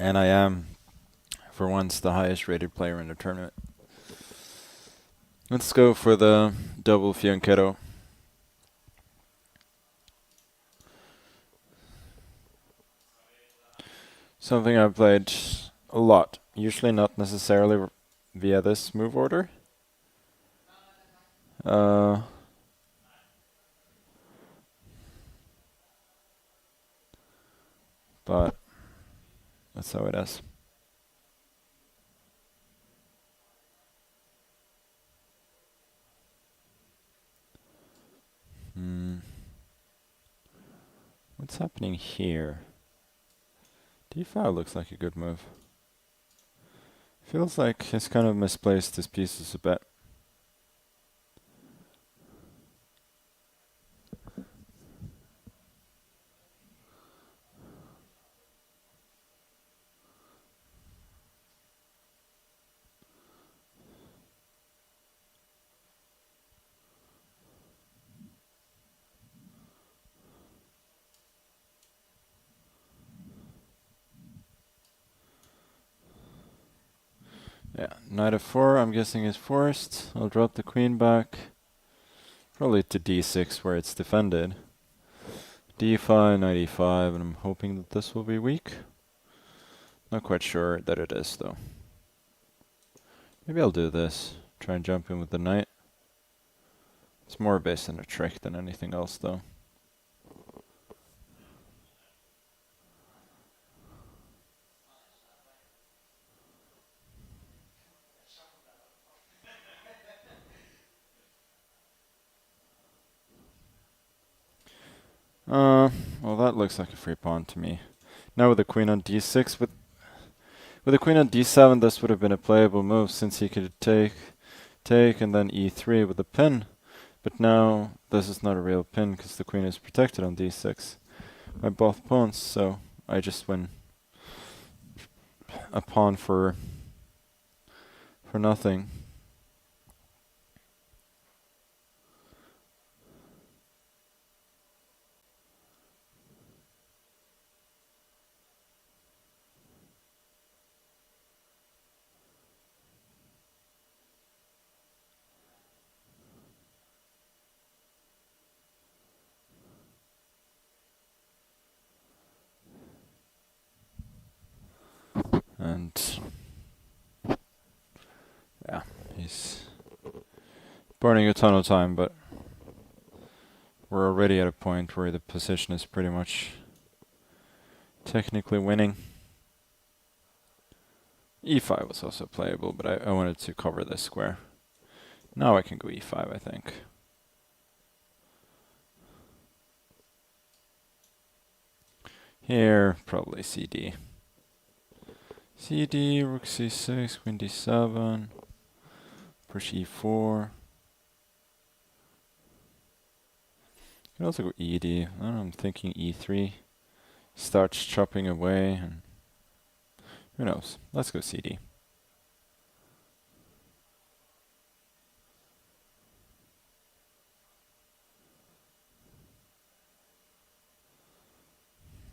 And I am, for once, the highest rated player in the tournament. Let's go for the double fianchetto. Something I've played a lot. Usually not necessarily via this move order. But that's how it is. What's happening here? D5 looks like a good move. Feels like he's kind of misplaced his pieces a bit. Yeah, knight f4 I'm guessing is forced. I'll drop the queen back. Probably to d6 where it's defended. d5, knight e5, and I'm hoping that this will be weak. Not quite sure that it is though. Maybe I'll do this. Try and jump in with the knight. It's more based on a trick than anything else though. Well that looks like a free pawn to me. Now with the queen on d6, with the queen on d7 this would have been a playable move since he could take, and then e3 with the pin. But now this is not a real pin because the queen is protected on d6 by both pawns, so I just win a pawn for nothing. And yeah, he's burning a ton of time, but we're already at a point where the position is pretty much technically winning. e5 was also playable, but I wanted to cover this square. Now I can go e5, I think. Here, probably cd. cd, rook c6, queen d7, push e4. You can also go ed. I don't know, I'm thinking e3. Starts chopping away, and who knows? Let's go cd.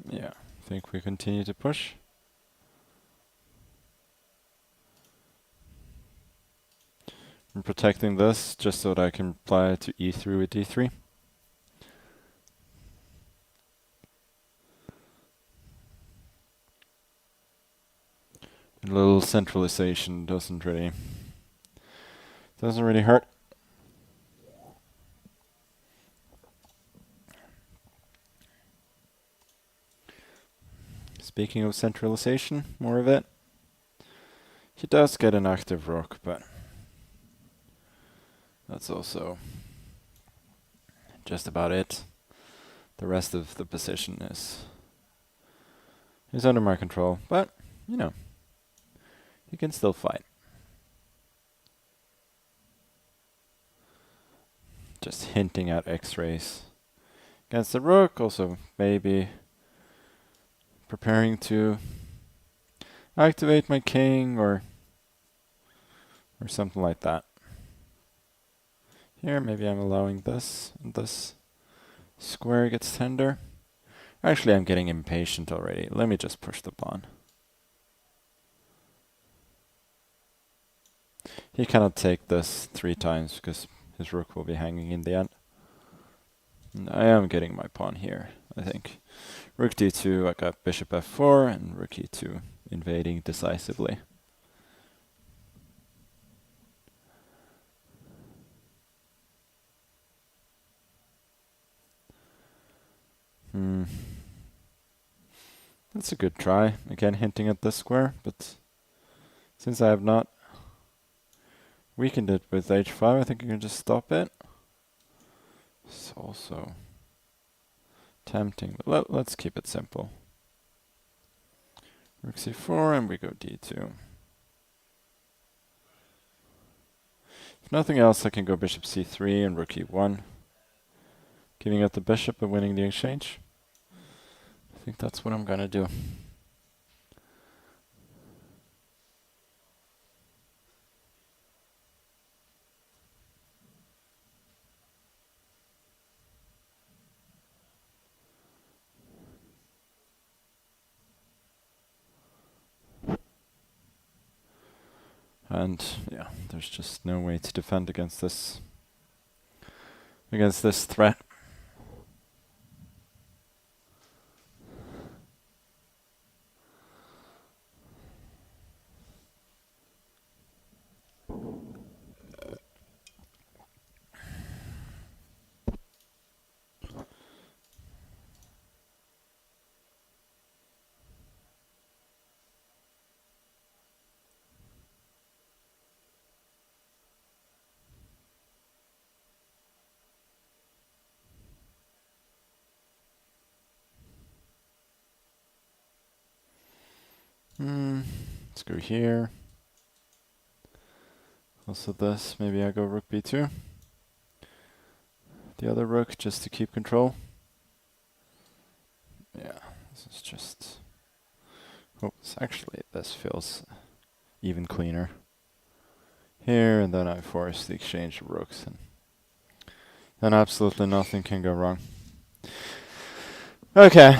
Yeah, I think we continue to push. I'm protecting this just so that I can apply it to e3 with d3. A little centralization doesn't really hurt. Speaking of centralization, more of it. He does get an active rook, but that's also just about it. The rest of the position is under my control, but you know, he can still fight. Just hinting at x-rays against the rook, also maybe preparing to activate my king or something like that. Here, maybe I'm allowing this, and this square gets tender. Actually, I'm getting impatient already. Let me just push the pawn. He cannot take this 3 times because his rook will be hanging in the end. And I am getting my pawn here, I think. Rook d2, I got bishop f4, and rook e2 invading decisively. That's a good try. Again, hinting at this square, but since I have not weakened it with h5, I think I can just stop it. It's also tempting, but let's keep it simple. Rook c4, and we go d2. If nothing else, I can go bishop c3 and rook e1, giving up the bishop and winning the exchange. I think that's what I'm gonna do. And yeah, there's just no way to defend against this threat. Let's go here. Also this, maybe I go rook b2. The other rook just to keep control. Yeah, this is just... Oops, actually this feels even cleaner. Here, and then I force the exchange of rooks, and then absolutely nothing can go wrong. Okay,